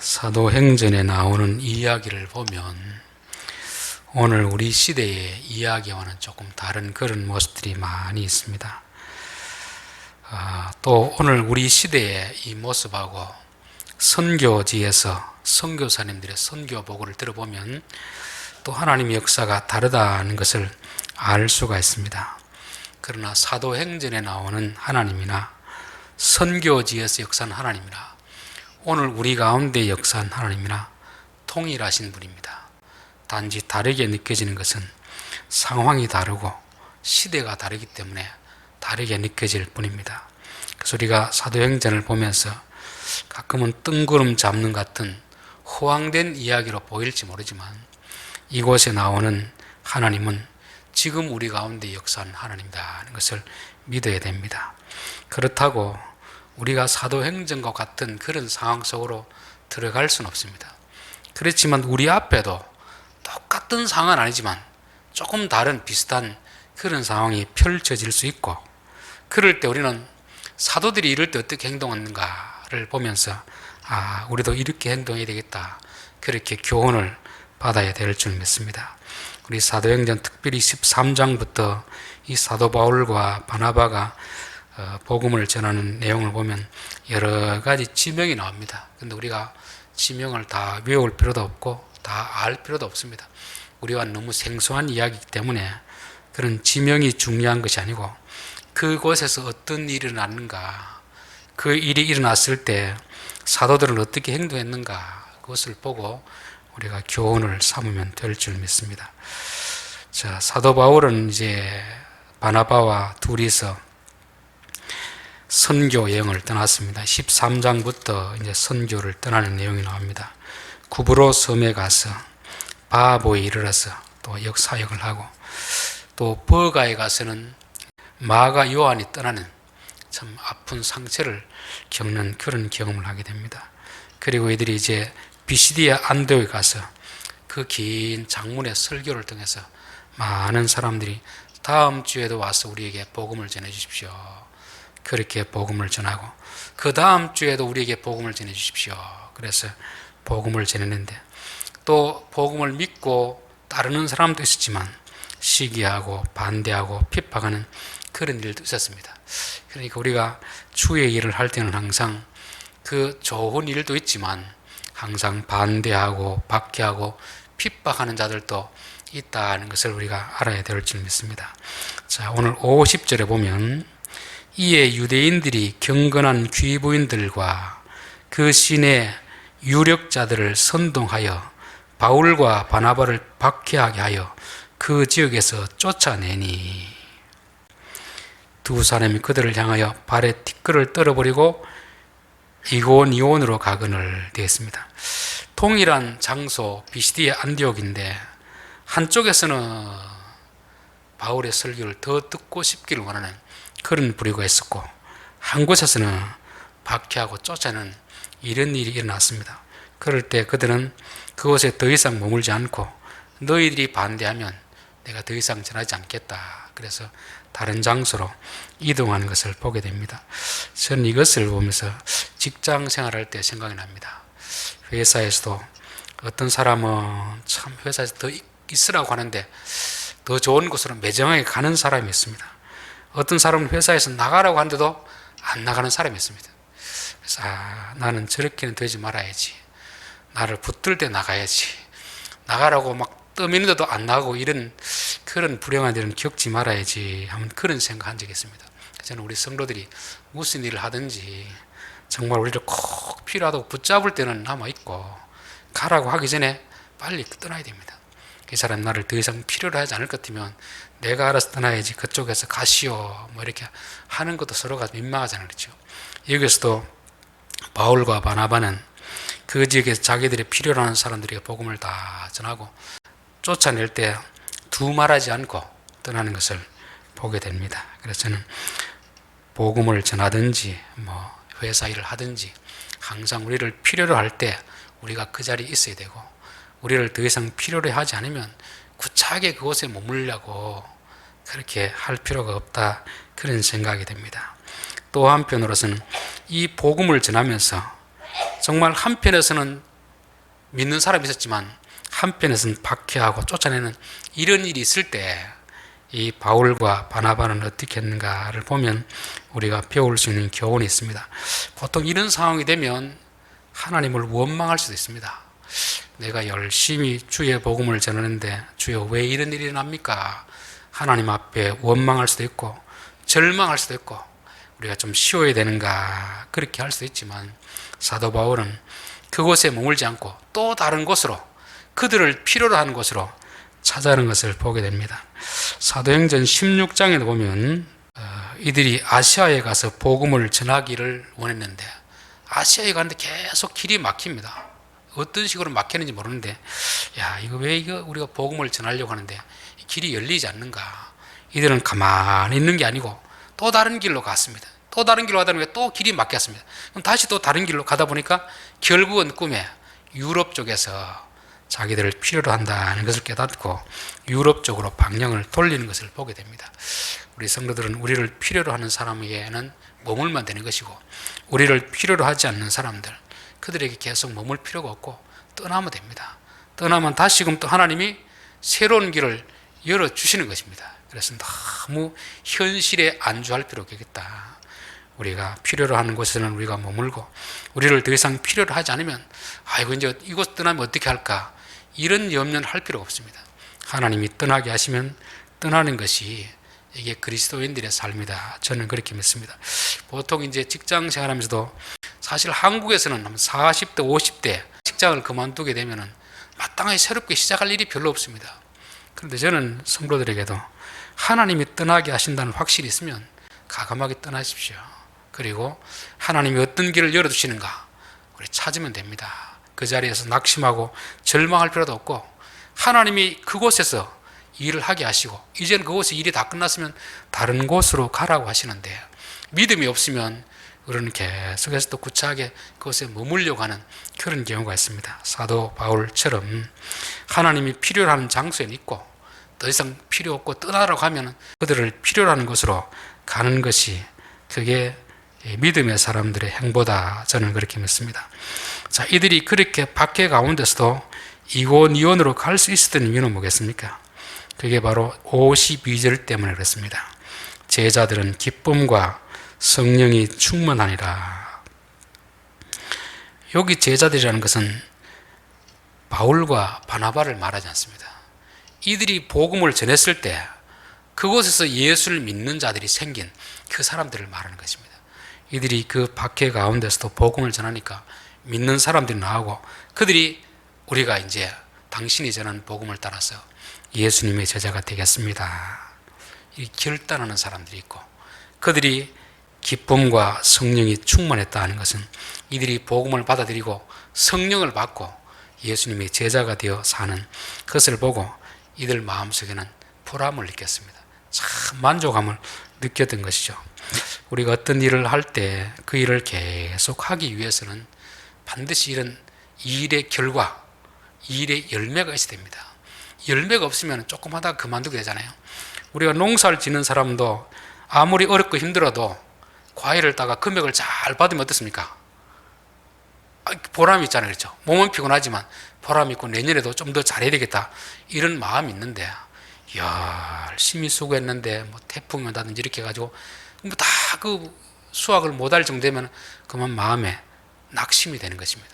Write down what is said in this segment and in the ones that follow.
사도행전에 나오는 이야기를 보면 오늘 우리 시대의 이야기와는 조금 다른 그런 모습들이 많이 있습니다. 또 오늘 우리 시대의 이 모습하고 선교지에서 선교사님들의 선교 보고를 들어보면 또 하나님의 역사가 다르다는 것을 알 수가 있습니다. 그러나 사도행전에 나오는 하나님이나 선교지에서 역사하는 하나님이나 오늘 우리 가운데 역사한 하나님이나 동일하신 분입니다. 단지 다르게 느껴지는 것은 상황이 다르고 시대가 다르기 때문에 다르게 느껴질 뿐입니다. 그래서 우리가 사도행전을 보면서 가끔은 뜬구름 잡는 같은 허황된 이야기로 보일지 모르지만 이곳에 나오는 하나님은 지금 우리 가운데 역사하는 하나님이라는 것을 믿어야 됩니다. 그렇다고 우리가 사도행전과 같은 그런 상황 속으로 들어갈 수는 없습니다. 그렇지만 우리 앞에도 똑같은 상황은 아니지만 조금 다른 비슷한 그런 상황이 펼쳐질 수 있고, 그럴 때 우리는 사도들이 이럴 때 어떻게 행동했는가를 보면서 우리도 이렇게 행동해야 되겠다, 그렇게 교훈을 받아야 될 줄 믿습니다. 우리 사도행전 특별히 13장부터 이 사도 바울과 바나바가 복음을 전하는 내용을 보면 여러 가지 지명이 나옵니다. 근데 우리가 지명을 다 외울 필요도 없고 다 알 필요도 없습니다. 우리와 너무 생소한 이야기이기 때문에 그런 지명이 중요한 것이 아니고 그곳에서 어떤 일이 일어났는가, 그 일이 일어났을 때 사도들은 어떻게 행동했는가, 그것을 보고 우리가 교훈을 삼으면 될 줄 믿습니다. 자, 사도 바울은 이제 바나바와 둘이서 선교 여행을 떠났습니다. 13장부터 이제 선교를 떠나는 내용이 나옵니다. 구브로 섬에 가서 바보에 이르러서 또 역사역을 하고, 또 버가에 가서는 마가 요한이 떠나는 참 아픈 상처를 겪는 그런 경험을 하게 됩니다. 그리고 이들이 이제 비시디아 안디옥에 가서 그 긴 장문의 설교를 통해서 많은 사람들이 다음 주에도 와서 우리에게 복음을 전해 주십시오, 그렇게 복음을 전하고, 그 다음 주에도 우리에게 복음을 전해 주십시오, 그래서 복음을 전했는데, 또 복음을 믿고 따르는 사람도 있었지만 시기하고 반대하고 핍박하는 그런 일도 있었습니다. 그러니까 우리가 주의 일을 할 때는 항상 그 좋은 일도 있지만 항상 반대하고 박해하고 핍박하는 자들도 있다는 것을 우리가 알아야 될 줄 믿습니다. 자, 오늘 50절에 보면 이에 유대인들이 경건한 귀부인들과 그 시내 유력자들을 선동하여 바울과 바나바를 박해하게 하여 그 지역에서 쫓아내니 두 사람이 그들을 향하여 발에 티끌을 떨어버리고 이고니온으로 가거늘 되었습니다. 동일한 장소 비시디아 안디옥인데 한쪽에서는 바울의 설교를 더 듣고 싶기를 원하는 그런 부류가 있었고, 한 곳에서는 박해하고 쫓아내는 이런 일이 일어났습니다. 그럴 때 그들은 그곳에 더 이상 머물지 않고 너희들이 반대하면 내가 더 이상 전하지 않겠다, 그래서 다른 장소로 이동하는 것을 보게 됩니다. 저는 이것을 보면서 직장 생활할 때 생각이 납니다. 회사에서도 어떤 사람은 참 회사에서 더 있으라고 하는데 더 좋은 곳으로 매정하게 가는 사람이 있습니다. 어떤 사람은 회사에서 나가라고 하는데도 안 나가는 사람이 있습니다. 그래서 나는 저렇게는 되지 말아야지, 나를 붙들 때 나가야지, 나가라고 막 떠미는데도 안 나가고 이런 그런 불행한 일은 겪지 말아야지 하는 그런 생각한 적이 있습니다. 저는 우리 성도들이 무슨 일을 하든지 정말 우리를 꼭 필요하다고 붙잡을 때는 남아있고 가라고 하기 전에 빨리 떠나야 됩니다. 이 사람 나를 더 이상 필요로 하지 않을 것 같으면 내가 알아서 떠나야지, 그쪽에서 가시오 뭐 이렇게 하는 것도 서로가 민망하잖아요, 그렇죠? 여기서도 바울과 바나바는 그 지역에서 자기들이 필요로 하는 사람들에게 복음을 다 전하고 쫓아낼 때 두말하지 않고 떠나는 것을 보게 됩니다. 그래서 저는 복음을 전하든지 회사 일을 하든지 항상 우리를 필요로 할 때 우리가 그 자리에 있어야 되고, 우리를 더 이상 필요로 하지 않으면 구차하게 그곳에 머물려고 그렇게 할 필요가 없다, 그런 생각이 됩니다. 또 한편으로서는 이 복음을 전하면서 정말 한편에서는 믿는 사람이 있었지만 한편에서는 박해하고 쫓아내는 이런 일이 있을 때 이 바울과 바나바는 어떻게 했는가를 보면 우리가 배울 수 있는 교훈이 있습니다. 보통 이런 상황이 되면 하나님을 원망할 수도 있습니다. 내가 열심히 주의 복음을 전하는데 주여 왜 이런 일이 일어납니까? 하나님 앞에 원망할 수도 있고 절망할 수도 있고 우리가 좀 쉬어야 되는가 그렇게 할 수도 있지만 사도 바울은 그곳에 머물지 않고 또 다른 곳으로 그들을 필요로 하는 곳으로 찾아가는 것을 보게 됩니다. 사도행전 16장에 보면 이들이 아시아에 가서 복음을 전하기를 원했는데 아시아에 가는데 계속 길이 막힙니다. 어떤 식으로 막히는지 모르는데 이거 왜 우리가 복음을 전하려고 하는데 길이 열리지 않는가. 이들은 가만히 있는 게 아니고 또 다른 길로 갔습니다. 또 다른 길로 가다 보니까 또 길이 막혔습니다. 그럼 다시 또 다른 길로 가다 보니까 결국은 꿈에 유럽 쪽에서 자기들을 필요로 한다는 것을 깨닫고 유럽 쪽으로 방향을 돌리는 것을 보게 됩니다. 우리 성도들은 우리를 필요로 하는 사람에게는 머물면 되는 것이고 우리를 필요로 하지 않는 사람들 그들에게 계속 머물 필요가 없고 떠나면 됩니다. 떠나면 다시금 또 하나님이 새로운 길을 열어주시는 것입니다. 그래서 너무 현실에 안주할 필요가 없겠다. 우리가 필요로 하는 곳에는 우리가 머물고 우리를 더 이상 필요로 하지 않으면 이제 이곳 떠나면 어떻게 할까 이런 염려는 할 필요가 없습니다. 하나님이 떠나게 하시면 떠나는 것이 이게 그리스도인들의 삶이다. 저는 그렇게 믿습니다. 보통 이제 직장 생활하면서도 사실 한국에서는 40대 50대 직장을 그만두게 되면은 마땅하게 새롭게 시작할 일이 별로 없습니다. 그런데 저는 성도들에게도 하나님이 떠나게 하신다는 확실히 있으면 과감하게 떠나십시오. 그리고 하나님이 어떤 길을 열어주시는가 우리 찾으면 됩니다. 그 자리에서 낙심하고 절망할 필요도 없고 하나님이 그곳에서 일을 하게 하시고 이제는 그곳에 일이 다 끝났으면 다른 곳으로 가라고 하시는데 믿음이 없으면 우리는 계속해서 또 구차하게 그곳에 머물려고 하는 그런 경우가 있습니다. 사도 바울처럼 하나님이 필요로 하는 장소에 있고 더 이상 필요 없고 떠나라고 하면 그들을 필요로 하는 곳으로 가는 것이 그게 믿음의 사람들의 행보다 저는 그렇게 믿습니다. 자, 이들이 그렇게 박해 가운데서도 이고니온으로 갈 수 있었던 이유는 뭐겠습니까? 그게 바로 52절 때문에 그렇습니다. 제자들은 기쁨과 성령이 충만하니라. 여기 제자들이라는 것은 바울과 바나바를 말하지 않습니다. 이들이 복음을 전했을 때 그곳에서 예수를 믿는 자들이 생긴 그 사람들을 말하는 것입니다. 이들이 그 박해 가운데서도 복음을 전하니까 믿는 사람들이 나오고 그들이 우리가 이제 당신이 전한 복음을 따라서 예수님의 제자가 되겠습니다. 이 결단하는 사람들이 있고 그들이 기쁨과 성령이 충만했다는 것은 이들이 복음을 받아들이고 성령을 받고 예수님의 제자가 되어 사는 것을 보고 이들 마음속에는 보람을 느꼈습니다. 참 만족감을 느꼈던 것이죠. 우리가 어떤 일을 할 때 그 일을 계속 하기 위해서는 반드시 이런 일의 결과, 일의 열매가 있어야 됩니다. 열매가 없으면 조금 하다가 그만두게 되잖아요. 우리가 농사를 짓는 사람도 아무리 어렵고 힘들어도 과일을 따가 금액을 잘 받으면 어떻습니까? 보람이 있잖아요. 그렇죠? 몸은 피곤하지만 보람이 있고 내년에도 좀 더 잘해야 되겠다. 이런 마음이 있는데 열심히 수고했는데 뭐 태풍이 온다든지 이렇게 해가지고 뭐 다 그 수확을 못할 정도 되면 그만 마음에 낙심이 되는 것입니다.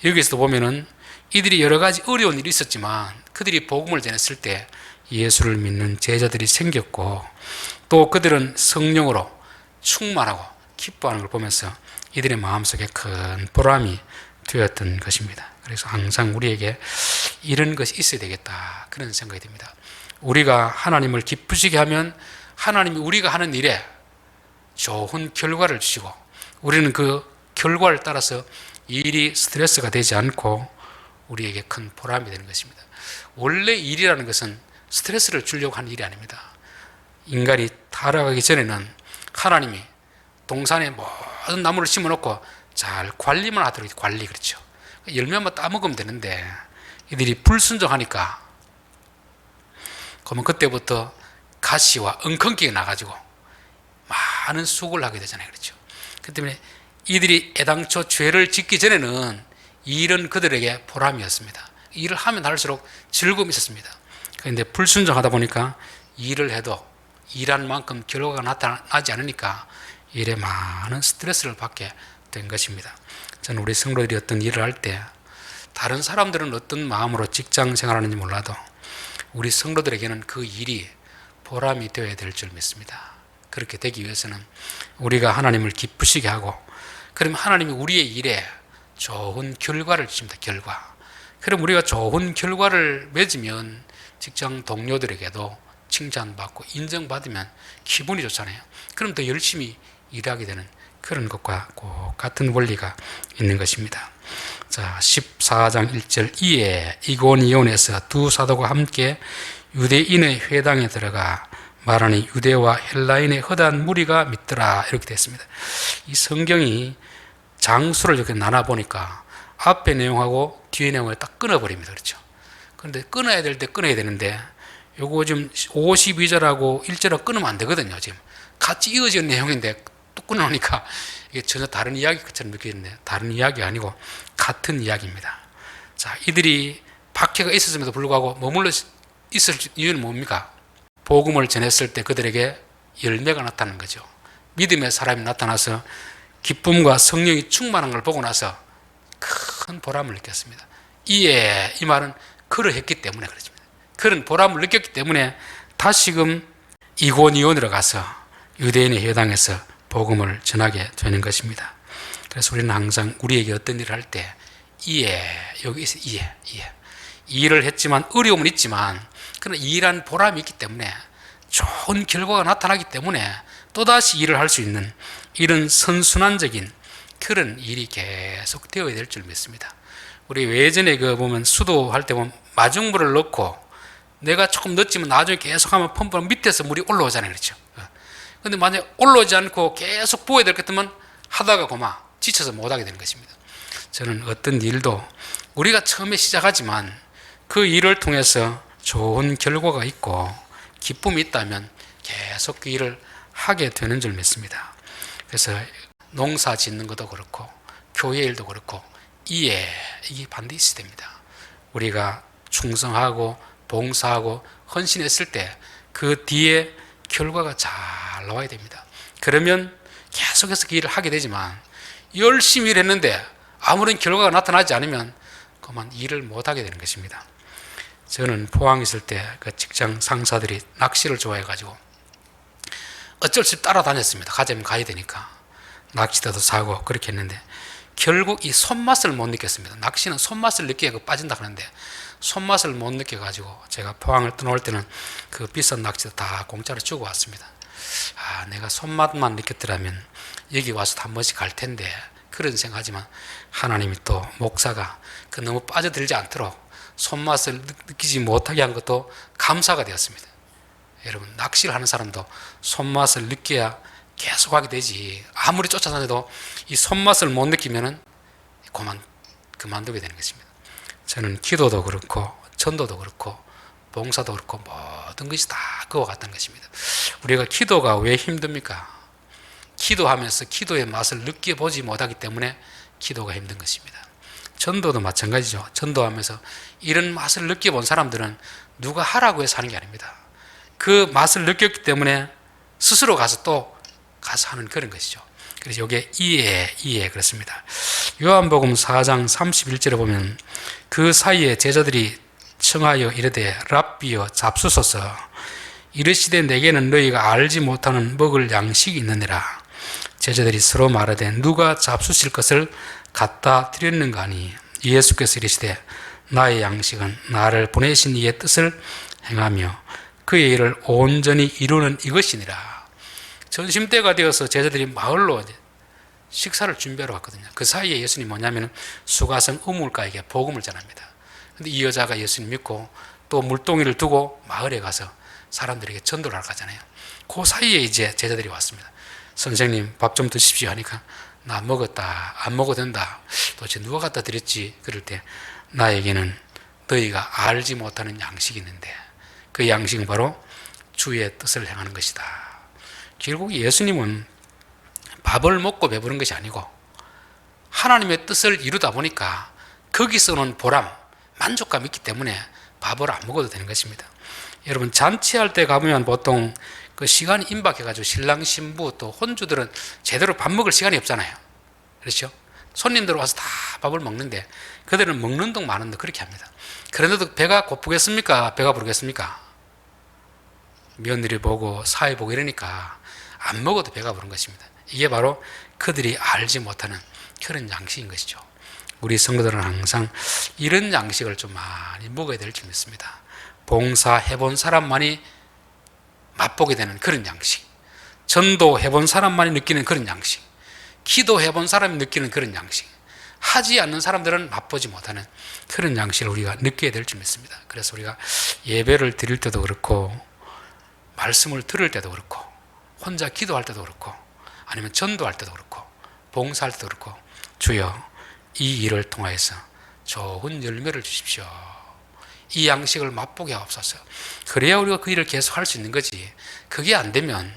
여기서도 보면은 이들이 여러 가지 어려운 일이 있었지만 그들이 복음을 전했을 때 예수를 믿는 제자들이 생겼고 또 그들은 성령으로 충만하고 기뻐하는 걸 보면서 이들의 마음속에 큰 보람이 되었던 것입니다. 그래서 항상 우리에게 이런 것이 있어야 되겠다 그런 생각이 듭니다. 우리가 하나님을 기쁘시게 하면 하나님이 우리가 하는 일에 좋은 결과를 주시고 우리는 그 결과를 따라서 일이 스트레스가 되지 않고 우리에게 큰 보람이 되는 것입니다. 원래 일이라는 것은 스트레스를 주려고 하는 일이 아닙니다. 인간이 타락하기 전에는 하나님이 동산에 모든 나무를 심어놓고 잘 관리만 하도록 관리 그렇죠. 열매만 따먹으면 되는데 이들이 불순종하니까 그러면 그때부터 가시와 엉겅퀴가 나가지고 많은 수고를 하게 되잖아요. 그렇죠. 그 때문에 이들이 애당초 죄를 짓기 전에는 이 일은 그들에게 보람이었습니다. 일을 하면 할수록 즐거움이 있었습니다. 그런데 불순종하다 보니까 일을 해도 일한 만큼 결과가 나타나지 않으니까 일에 많은 스트레스를 받게 된 것입니다. 저는 우리 성도들이 어떤 일을 할 때 다른 사람들은 어떤 마음으로 직장 생활하는지 몰라도 우리 성도들에게는 그 일이 보람이 되어야 될 줄 믿습니다. 그렇게 되기 위해서는 우리가 하나님을 기쁘시게 하고, 그럼 하나님이 우리의 일에 좋은 결과를 주십니다. 결과. 그럼 우리가 좋은 결과를 맺으면 직장 동료들에게도 칭찬받고 인정받으면 기분이 좋잖아요. 그럼 더 열심히 일하게 되는 그런 것과 꼭 같은 원리가 있는 것입니다. 자, 14장 1절. 이에 이고니온에서 두 사도가 함께 유대인의 회당에 들어가 말하니 유대와 헬라인의 허다한 무리가 믿더라, 이렇게 됐습니다. 이 성경이 장수를 이렇게 나눠보니까 앞에 내용하고 뒤에 내용을 딱 끊어버립니다. 그렇죠? 그런데 끊어야 될 때 끊어야 되는데 요거 지금 52절하고 1절하고 끊으면 안 되거든요. 지금 같이 이어지는 내용인데 또 끊어놓으니까 이게 전혀 다른 이야기처럼 느껴지는데 다른 이야기가 아니고 같은 이야기입니다. 자, 이들이 박해가 있었음에도 불구하고 머물러 있을 이유는 뭡니까? 복음을 전했을 때 그들에게 열매가 나타나는 거죠. 믿음의 사람이 나타나서 기쁨과 성령이 충만한 걸 보고 나서 큰 보람을 느꼈습니다. 이에 이 말은 그러했기 때문에 그렇습니다. 그런 보람을 느꼈기 때문에 다시금 이고니온으로 가서 유대인의 회당에서 복음을 전하게 되는 것입니다. 그래서 우리는 항상 우리에게 어떤 일을 할 때 이에, 여기서 이에 이 일을 했지만 어려움은 있지만 그러나 이 일한 보람이 있기 때문에 좋은 결과가 나타나기 때문에 또다시 일을 할 수 있는 이런 선순환적인 그런 일이 계속 되어야 될 줄 믿습니다. 우리 예전에 보면 수도할 때 보면 마중물을 넣고 내가 조금 넣었지만 나중에 계속 하면 펌프 밑에서 물이 올라오잖아요. 그렇죠? 근데 만약에 올라오지 않고 계속 부어야 될 것 같으면 하다가 그만 지쳐서 못하게 되는 것입니다. 저는 어떤 일도 우리가 처음에 시작하지만 그 일을 통해서 좋은 결과가 있고 기쁨이 있다면 계속 그 일을 하게 되는 줄 믿습니다. 그래서 농사 짓는 것도 그렇고 교회 일도 그렇고 이게 반드시 됩니다. 우리가 충성하고 봉사하고 헌신했을 때 그 뒤에 결과가 잘 나와야 됩니다. 그러면 계속해서 그 일을 하게 되지만 열심히 일했는데 아무런 결과가 나타나지 않으면 그만 일을 못하게 되는 것입니다. 저는 포항에 있을 때 그 직장 상사들이 낚시를 좋아해가지고 어쩔 수 없이 따라다녔습니다. 가자면 가야 되니까. 낚시대도 사고 그렇게 했는데 결국 이 손맛을 못 느꼈습니다. 낚시는 손맛을 느껴야 빠진다 하는데 손맛을 못 느껴가지고 제가 포항을 떠나올 때는 그 비싼 낚시도 다 공짜로 주고 왔습니다. 아, 내가 손맛만 느꼈더라면 여기 와서 한 번씩 갈 텐데 그런 생각하지만 하나님이 또 목사가 그 너무 빠져들지 않도록 손맛을 느끼지 못하게 한 것도 감사가 되었습니다. 여러분, 낚시를 하는 사람도 손맛을 느껴야 계속하게 되지. 아무리 쫓아다녀도 이 손맛을 못 느끼면은 그만두게 되는 것입니다. 저는 기도도 그렇고 전도도 그렇고 봉사도 그렇고 모든 것이 다 그와 같다는 것입니다. 우리가 기도가 왜 힘듭니까? 기도하면서 기도의 맛을 느껴보지 못하기 때문에 기도가 힘든 것입니다. 전도도 마찬가지죠. 전도하면서 이런 맛을 느껴본 사람들은 누가 하라고 해서 하는 게 아닙니다. 그 맛을 느꼈기 때문에 스스로 가서 하는 그런 것이죠. 그래서 이게 이에 그렇습니다. 요한복음 4장 31절에 보면 그 사이에 제자들이 청하여 이르되 랍비여 잡수소서 이르시되 내게는 너희가 알지 못하는 먹을 양식이 있느니라. 제자들이 서로 말하되 누가 잡수실 것을 갖다 드렸는가 하니 예수께서 이르시되 나의 양식은 나를 보내신 이의 뜻을 행하며 그의 일을 온전히 이루는 이것이니라. 점심때가 되어서 제자들이 마을로 식사를 준비하러 갔거든요. 그 사이에 예수님이 뭐냐면 수가성 우물가에게 복음을 전합니다. 근데 이 여자가 예수님 믿고 또 물동이를 두고 마을에 가서 사람들에게 전도를 하러 가잖아요. 그 사이에 이제 제자들이 왔습니다. 선생님 밥 좀 드십시오 하니까 나 먹었다, 안 먹어도 된다. 도대체 누가 갖다 드렸지? 그럴 때 나에게는 너희가 알지 못하는 양식이 있는데 그 양식은 바로 주의 뜻을 행하는 것이다. 결국 예수님은 밥을 먹고 배부른 것이 아니고 하나님의 뜻을 이루다 보니까 거기서는 보람, 만족감이 있기 때문에 밥을 안 먹어도 되는 것입니다. 여러분, 잔치할 때 가보면 보통 그 시간이 임박해가지고 신랑, 신부 또 혼주들은 제대로 밥 먹을 시간이 없잖아요. 그렇죠? 손님들 와서 다 밥을 먹는데 그들은 먹는 동 마는 동 그렇게 합니다. 그런데도 배가 고프겠습니까? 배가 부르겠습니까? 며느리 보고 사위 보고 이러니까 안 먹어도 배가 부른 것입니다. 이게 바로 그들이 알지 못하는 그런 양식인 것이죠. 우리 성도들은 항상 이런 양식을 좀 많이 먹어야 될 줄 믿습니다. 봉사해본 사람만이 맛보게 되는 그런 양식, 전도해본 사람만이 느끼는 그런 양식, 기도해본 사람이 느끼는 그런 양식, 하지 않는 사람들은 맛보지 못하는 그런 양식을 우리가 느껴야 될 줄 믿습니다. 그래서 우리가 예배를 드릴 때도 그렇고 말씀을 들을 때도 그렇고 혼자 기도할 때도 그렇고 아니면 전도할 때도 그렇고 봉사할 때도 그렇고 주여 이 일을 통하여서 좋은 열매를 주십시오. 이 양식을 맛보게 하옵소서. 그래야 우리가 그 일을 계속 할 수 있는 거지. 그게 안 되면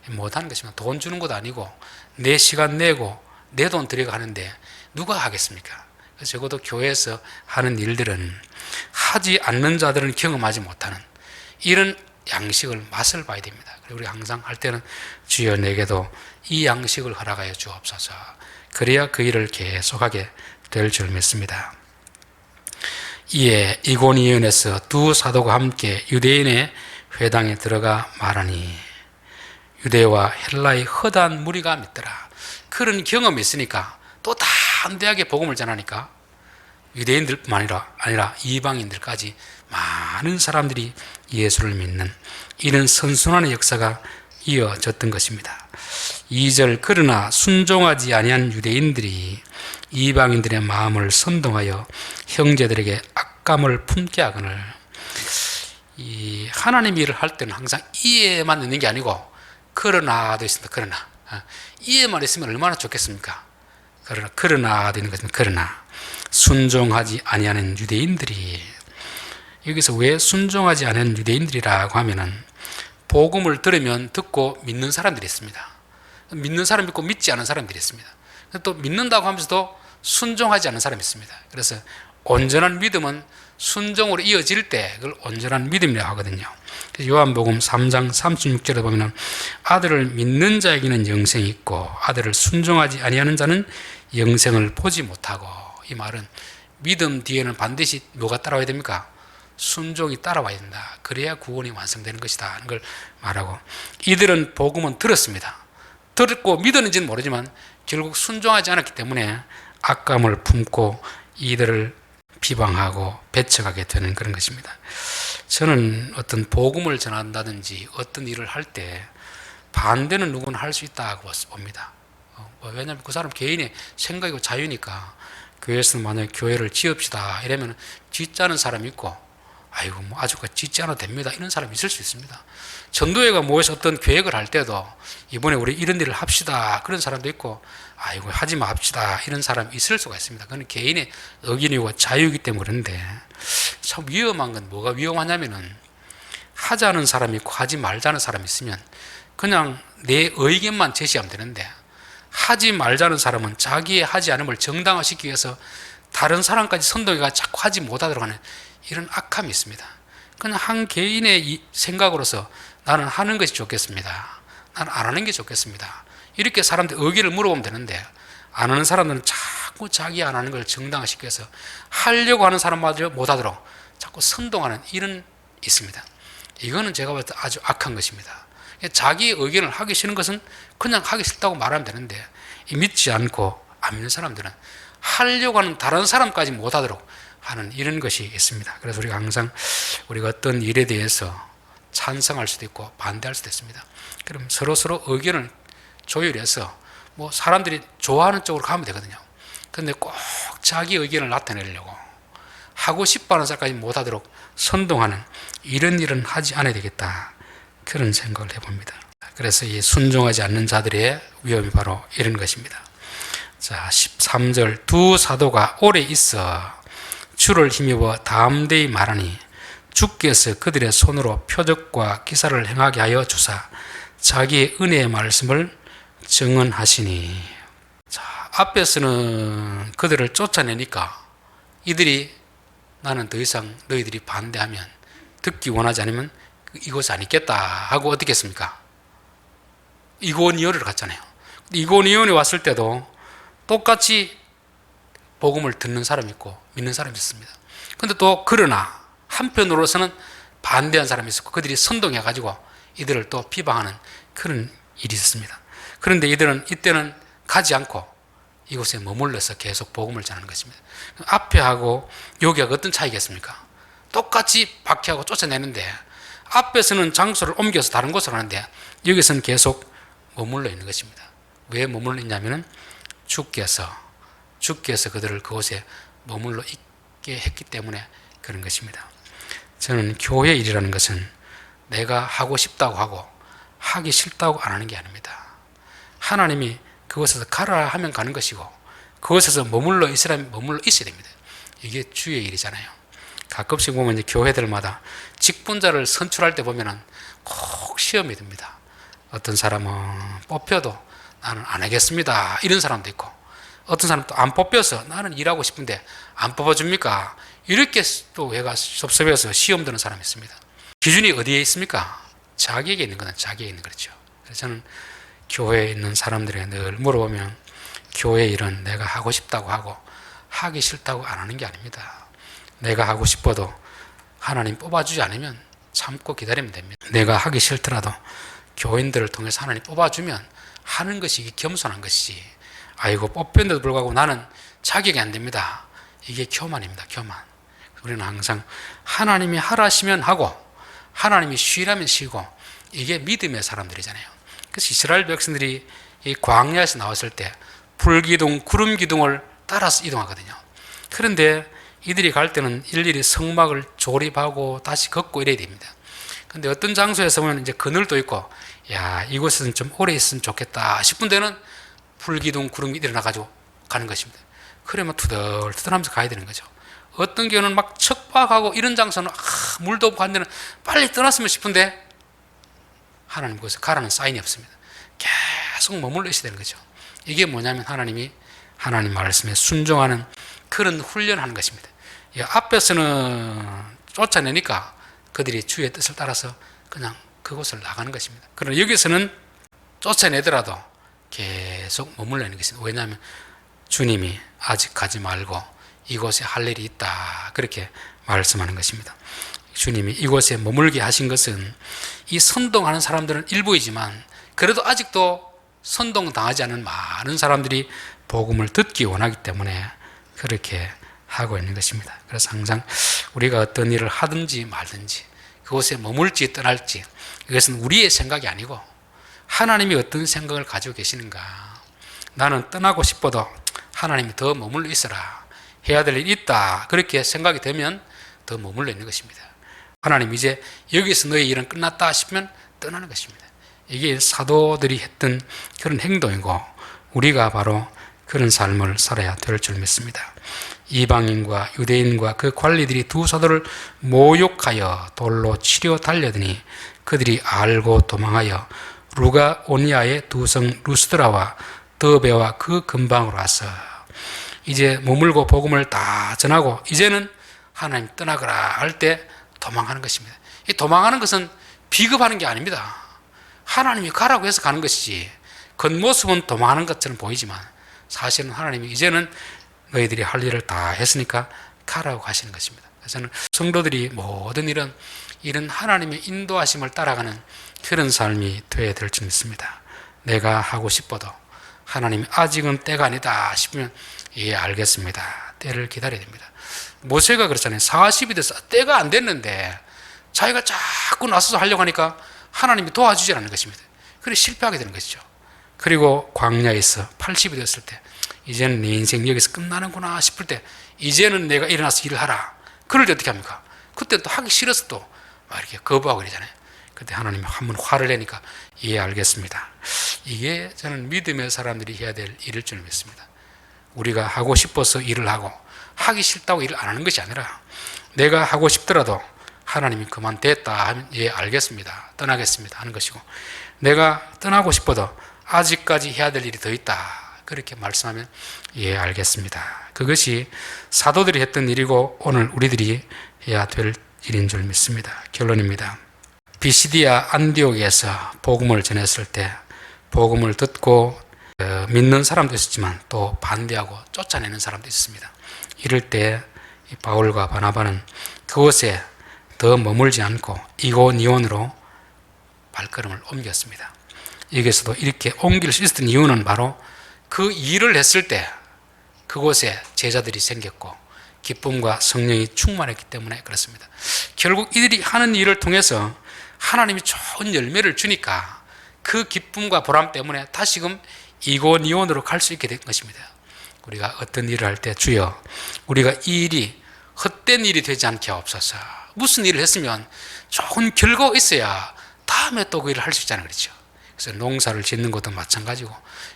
못하는 것입니다. 돈 주는 것도 아니고 내 시간 내고 내 돈 들여가 하는데 누가 하겠습니까? 그래서 적어도 교회에서 하는 일들은 하지 않는 자들은 경험하지 못하는 이런 양식을 맛을 봐야 됩니다. 그리고 우리가 항상 할 때는 주여 내게도 이 양식을 허락하여 주옵소서. 그래야 그 일을 계속하게 될 줄 믿습니다. 이에 이고니온에서 두 사도가 함께 유대인의 회당에 들어가 말하니 유대와 헬라의 허다한 무리가 믿더라. 그런 경험이 있으니까 또 담대하게 복음을 전하니까 유대인들뿐만 아니라 이방인들까지 많은 사람들이 예수를 믿는 이런 선순환의 역사가 이어졌던 것입니다. 2절 그러나 순종하지 아니한 유대인들이 이방인들의 마음을 선동하여 형제들에게 악감을 품게 하거늘. 이 하나님 일을 할 때는 항상 이해만 있는 게 아니고 그러나도 있습니다. 그러나 이해만 있으면 얼마나 좋겠습니까? 그러나도 있는 것입니다. 그러나 순종하지 아니하는 유대인들이, 여기서 왜 순종하지 않은 유대인들이라고 하면은 복음을 들으면 듣고 믿는 사람들이 있습니다. 믿는 사람이 있고 믿지 않은 사람들이 있습니다. 또 믿는다고 하면서도 순종하지 않는 사람이 있습니다. 그래서 온전한 믿음은 순종으로 이어질 때 그걸 온전한 믿음이라고 하거든요. 요한복음 3장 36절에 보면 아들을 믿는 자에게는 영생이 있고 아들을 순종하지 아니하는 자는 영생을 보지 못하고, 이 말은 믿음 뒤에는 반드시 뭐가 따라와야 됩니까? 순종이 따라와야 된다. 그래야 구원이 완성되는 것이다 하는 걸 말하고, 이들은 복음은 들었습니다. 듣고 믿었는지는 모르지만 결국 순종하지 않았기 때문에 악감을 품고 이들을 비방하고 배척하게 되는 그런 것입니다. 저는 어떤 복음을 전한다든지 어떤 일을 할 때 반대는 누구나 할 수 있다고 봅니다. 왜냐하면 그 사람 개인의 생각이고 자유니까. 교회에서는 만약에 교회를 지읍시다 이러면 짓지 않은 사람이 있고, 아이고 뭐 아직까지 짓지 않아도 됩니다 이런 사람이 있을 수 있습니다. 전도회가 모여서 어떤 계획을 할 때도 이번에 우리 이런 일을 합시다 그런 사람도 있고, 아이고 하지 맙시다 이런 사람이 있을 수가 있습니다. 그건 개인의 의견이고 자유이기 때문에. 그런데 참 위험한 건 뭐가 위험하냐면은 하자는 사람이 있고 하지 말자는 사람이 있으면 그냥 내 의견만 제시하면 되는데, 하지 말자는 사람은 자기의 하지 않음을 정당화시키기 위해서 다른 사람까지 선동해가 자꾸 하지 못하도록 하는 이런 악함이 있습니다. 그냥 한 개인의 생각으로서 나는 하는 것이 좋겠습니다, 나는 안 하는 게 좋겠습니다, 이렇게 사람들 의견을 물어보면 되는데, 안 하는 사람들은 자꾸 자기 안 하는 걸 정당화시켜서 하려고 하는 사람마저 못하도록 자꾸 선동하는 이런 있습니다. 이거는 제가 볼 때 아주 악한 것입니다. 자기 의견을 하기 싫은 것은 그냥 하기 싫다고 말하면 되는데, 믿지 않고 안 믿는 사람들은 하려고 하는 다른 사람까지 못하도록 하는 이런 것이 있습니다. 그래서 우리가 항상 우리가 어떤 일에 대해서 찬성할 수도 있고 반대할 수도 있습니다. 그럼 서로 의견을 조율해서 뭐 사람들이 좋아하는 쪽으로 가면 되거든요. 그런데 꼭 자기 의견을 나타내려고 하고 싶어하는 사람까지 못하도록 선동하는 이런 일은 하지 않아야 되겠다, 그런 생각을 해봅니다. 그래서 이 순종하지 않는 자들의 위험이 바로 이런 것입니다. 자, 13절 두 사도가 오래 있어 주를 힘입어 담대히 말하니 주께서 그들의 손으로 표적과 기사를 행하게 하여 주사 자기의 은혜의 말씀을 증언하시니. 자, 앞에서는 그들을 쫓아내니까 이들이 나는 더 이상 너희들이 반대하면 듣기 원하지 않으면 이곳에 안 있겠다 하고 어떻게 했습니까? 이고니온을 갔잖아요. 이고니온에 왔을 때도 똑같이 복음을 듣는 사람이 있고 믿는 사람이 있습니다. 근데 또 그러나 한편으로서는 반대한 사람이 있었고 그들이 선동해가지고 이들을 또 비방하는 그런 일이 있었습니다. 그런데 이들은 이때는 가지 않고 이곳에 머물러서 계속 복음을 전하는 것입니다. 앞에 하고 여기하고 어떤 차이겠습니까? 똑같이 박해하고 쫓아내는데 앞에서는 장소를 옮겨서 다른 곳으로 하는데 여기서는 계속 머물러 있는 것입니다. 왜 머물러 있냐면은 주께서 그들을 그곳에 머물러 있게 했기 때문에 그런 것입니다. 저는 교회 일이라는 것은 내가 하고 싶다고 하고 하기 싫다고 안 하는 게 아닙니다. 하나님이 그곳에서 가라 하면 가는 것이고 그곳에서 머물러 있으라면 머물러 있어야 됩니다. 이게 주의 일이잖아요. 가끔씩 보면 이제 교회들마다 직분자를 선출할 때 보면은 꼭 시험이 듭니다. 어떤 사람은 뽑혀도 나는 안 하겠습니다. 이런 사람도 있고 어떤 사람은 또 안 뽑혀서 나는 일하고 싶은데 안 뽑아줍니까? 이렇게 또 얘가 섭섭해서 시험 드는 사람이 있습니다. 기준이 어디에 있습니까? 자기에게 있는 거는 자기에게 있는 거죠. 그래서 저는 교회에 있는 사람들에게 늘 물어보면 교회 일은 내가 하고 싶다고 하고 하기 싫다고 안 하는 게 아닙니다. 내가 하고 싶어도 하나님 뽑아주지 않으면 참고 기다리면 됩니다. 내가 하기 싫더라도 교인들을 통해서 하나님 뽑아주면 하는 것이 겸손한 것이지 아이고 뽑혔는데도 불구하고 나는 자격이 안 됩니다. 이게 교만입니다. 교만. 우리는 항상 하나님이 하라시면 하고 하나님이 쉬라면 쉬고 이게 믿음의 사람들이잖아요. 그래서 이스라엘 백성들이 이 광야에서 나왔을 때 불기둥, 구름기둥을 따라서 이동하거든요. 그런데 이들이 갈 때는 일일이 성막을 조립하고 다시 걷고 이래야 됩니다. 근데 어떤 장소에서 보면 이제 그늘도 있고, 야, 이곳에서는 좀 오래 있으면 좋겠다 싶은 데는 불기둥, 구름이 일어나가지고 가는 것입니다. 그러면 투덜투덜하면서 가야 되는 거죠. 어떤 경우는 막 척박하고 이런 장소는 물도 없고 한 데는 빨리 떠났으면 싶은데 하나님 거기서 가라는 사인이 없습니다. 계속 머물러 있어야 되는 거죠. 이게 뭐냐면 하나님이 하나님 말씀에 순종하는 그런 훈련하는 것입니다. 앞에서는 쫓아내니까 그들이 주의 뜻을 따라서 그냥 그곳을 나가는 것입니다. 그러나 여기서는 쫓아내더라도 계속 머물러 있는 것입니다. 왜냐하면 주님이 아직 가지 말고 이곳에 할 일이 있다. 그렇게 말씀하는 것입니다. 주님이 이곳에 머물게 하신 것은 이 선동하는 사람들은 일부이지만 그래도 아직도 선동당하지 않은 많은 사람들이 복음을 듣기 원하기 때문에 그렇게 하고 있는 것입니다. 그래서 항상 우리가 어떤 일을 하든지 말든지 그곳에 머물지 떠날지 이것은 우리의 생각이 아니고 하나님이 어떤 생각을 가지고 계시는가. 나는 떠나고 싶어도 하나님이 더 머물러 있어라. 해야 될 일이 있다. 그렇게 생각이 되면 더 머물러 있는 것입니다. 하나님 이제 여기서 너의 일은 끝났다 싶으면 떠나는 것입니다. 이게 사도들이 했던 그런 행동이고 우리가 바로 그런 삶을 살아야 될 줄 믿습니다. 이방인과 유대인과 그 관리들이 두 사도를 모욕하여 돌로 치려 달려드니 그들이 알고 도망하여 루가오니아의 두 성 루스드라와 더베와 그 근방으로 와서 이제 머물고 복음을 다 전하고 이제는 하나님 떠나거라 할 때 도망하는 것입니다. 이 도망하는 것은 비겁하는 게 아닙니다. 하나님이 가라고 해서 가는 것이지 겉모습은 도망하는 것처럼 보이지만 사실은 하나님이 이제는 너희들이 할 일을 다 했으니까 가라고 하시는 것입니다. 그래서 저는 성도들이 모든 이런 하나님의 인도하심을 따라가는 그런 삶이 되어야 될 줄 믿습니다. 내가 하고 싶어도 하나님이 아직은 때가 아니다 싶으면 예 알겠습니다. 때를 기다려야 됩니다. 모세가 그렇잖아요. 40이 돼서 때가 안 됐는데 자기가 자꾸 나서서 하려고 하니까 하나님이 도와주지 않는 것입니다. 그래서 실패하게 되는 것이죠. 그리고 광야에서 80이 됐을 때 이제는 내 인생 여기서 끝나는구나 싶을 때 이제는 내가 일어나서 일을 하라. 그럴 때 어떻게 합니까? 그때 또 하기 싫어서 또 막 이렇게 거부하고 그러잖아요. 그때 하나님이 한번 화를 내니까 예 알겠습니다. 이게 저는 믿음의 사람들이 해야 될 일일 줄 믿습니다. 우리가 하고 싶어서 일을 하고 하기 싫다고 일을 안 하는 것이 아니라 내가 하고 싶더라도 하나님이 그만 됐다 하면 예 알겠습니다. 떠나겠습니다 하는 것이고 내가 떠나고 싶어도 아직까지 해야 될 일이 더 있다. 그렇게 말씀하면 예, 알겠습니다. 그것이 사도들이 했던 일이고 오늘 우리들이 해야 될 일인 줄 믿습니다. 결론입니다. 비시디아 안디옥에서 복음을 전했을 때 복음을 듣고 믿는 사람도 있었지만 또 반대하고 쫓아내는 사람도 있었습니다. 이럴 때 바울과 바나바는 그곳에 더 머물지 않고 이고니온으로 발걸음을 옮겼습니다. 여기서도 이렇게 옮길 수 있었던 이유는 바로 그 일을 했을 때 그곳에 제자들이 생겼고 기쁨과 성령이 충만했기 때문에 그렇습니다. 결국 이들이 하는 일을 통해서 하나님이 좋은 열매를 주니까 그 기쁨과 보람 때문에 다시금 이고니온으로 갈 수 있게 된 것입니다. 우리가 어떤 일을 할 때 주여 우리가 이 일이 헛된 일이 되지 않게 하옵소서. 무슨 일을 했으면 좋은 결과가 있어야 다음에 또 그 일을 할 수 있잖아요. 그렇죠? 그래서 농사를 짓는 것도 마찬가지고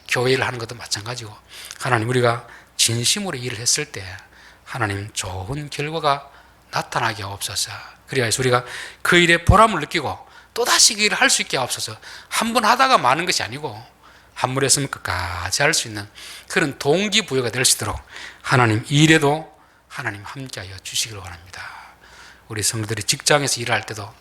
교회를 하는 것도 마찬가지고 하나님 우리가 진심으로 일을 했을 때 하나님 좋은 결과가 나타나게 하옵소서. 그래야 해서 우리가 그 일에 보람을 느끼고 또다시 그 일을 할 수 있게 하옵소서. 한 번 하다가 마는 것이 아니고 한 번 했으면 끝까지 할 수 있는 그런 동기부여가 될 수 있도록 하나님 이 일에도 하나님 함께하여 주시기를 원합니다. 우리 성도들이 직장에서 일을 할 때도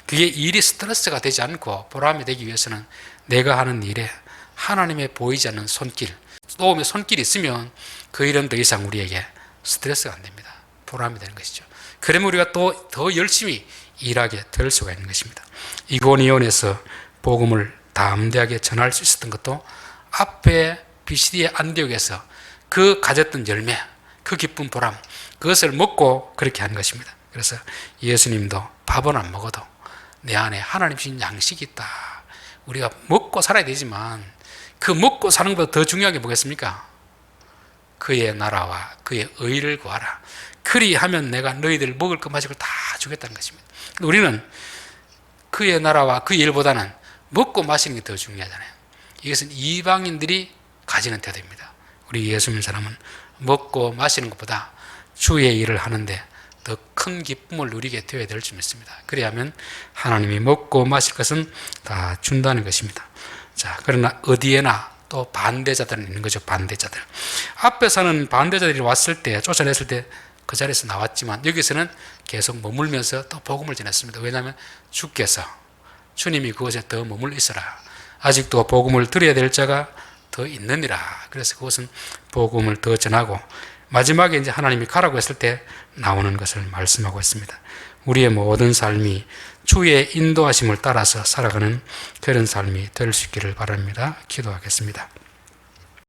그게 일이 스트레스가 되지 않고 보람이 되기 위해서는 내가 하는 일에 하나님의 보이지 않는 손길, 도움의 손길이 있으면 그 일은 더 이상 우리에게 스트레스가 안 됩니다. 보람이 되는 것이죠. 그러면 우리가 또 더 열심히 일하게 될 수가 있는 것입니다. 이고니온에서 복음을 담대하게 전할 수 있었던 것도 앞에 비시디아 안디옥에서 그 가졌던 열매, 그 기쁜 보람, 그것을 먹고 그렇게 한 것입니다. 그래서 예수님도 밥은 안 먹어도 내 안에 하나님 주신 양식이 있다. 우리가 먹고 살아야 되지만 그 먹고 사는 것보다 더 중요한 게 뭐겠습니까? 그의 나라와 그의 의를 구하라. 그리하면 내가 너희들 먹을 것 마실 걸 다 주겠다는 것입니다. 우리는 그의 나라와 그의 일보다는 먹고 마시는 게 더 중요하잖아요. 이것은 이방인들이 가지는 태도입니다. 우리 예수 믿는 사람은 먹고 마시는 것보다 주의 일을 하는데 더 큰 기쁨을 누리게 되어야 될 줄 믿습니다. 그래야만 하나님이 먹고 마실 것은 다 준다는 것입니다. 자, 그러나 어디에나 또 반대자들은 있는 거죠. 반대자들. 앞에서는 반대자들이 왔을 때, 쫓아냈을 때 그 자리에서 나왔지만 여기서는 계속 머물면서 또 복음을 전했습니다. 왜냐하면 주님이 그곳에 더 머물러 있어라. 아직도 복음을 들어야 될 자가 더 있느니라. 그래서 그것은 복음을 더 전하고 마지막에 이제 하나님이 가라고 했을 때 나오는 것을 말씀하고 있습니다. 우리의 모든 삶이 주의 인도하심을 따라서 살아가는 그런 삶이 될 수 있기를 바랍니다. 기도하겠습니다.